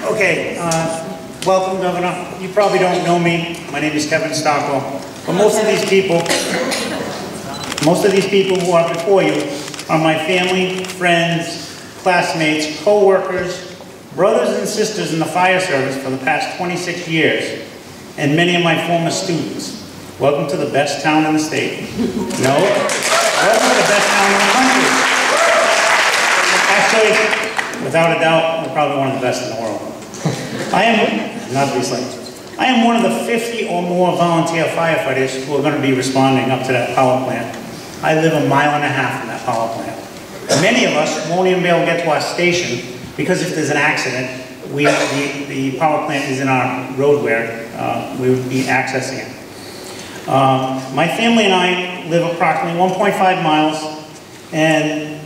Okay, welcome, Governor. You probably don't know me. My name is Kevin Stockwell. But most of these people who are before you are my family, friends, classmates, co-workers, brothers and sisters in the fire service for the past 26 years, and many of my former students. Welcome to the best town in the state. No, welcome to the best town in the country. Actually, without a doubt, we're probably one of the best in the world. I am one of the 50 or more volunteer firefighters who are going to be responding up to that power plant. I live a mile and a half from that power plant. Many of us won't even be able to get to our station because if there's an accident, the power plant is in our road where we would be accessing it. My family and I live approximately 1.5 miles, and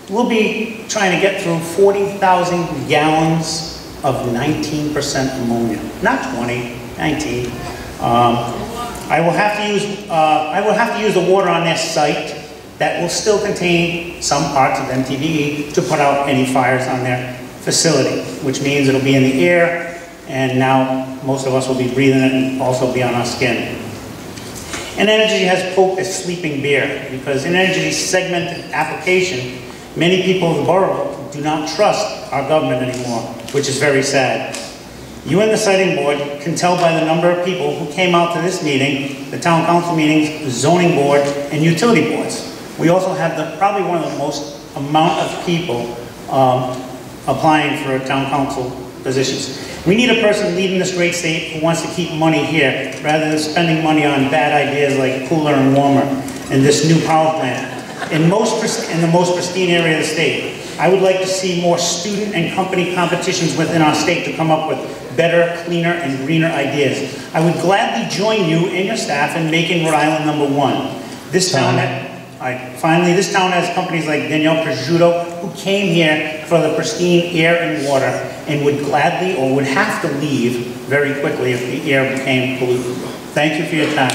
we'll be trying to get through 40,000 gallons of 19% ammonia. Not 20, 19. I will have to use the water on their site that will still contain some parts of MTBE to put out any fires on their facility, which means it'll be in the air, and now most of us will be breathing it and also be on our skin. Energy has poked a sleeping bear because in Energy's segmented application, many people in the borough do not trust our government anymore, which is very sad. You and the siting board can tell by the number of people who came out to this meeting, the town council meetings, the zoning board, and utility boards. We also have probably one of the most amount of people applying for town council positions. We need a person leading this great state who wants to keep money here rather than spending money on bad ideas like cooler and warmer and this new power plant in the most pristine area of the state. I would like to see more student and company competitions within our state to come up with better, cleaner, and greener ideas. I would gladly join you and your staff in making Rhode Island #1. This town has companies like Danielle Prosciutto who came here for the pristine air and water and would gladly or would have to leave very quickly if the air became polluted. Thank you for your time.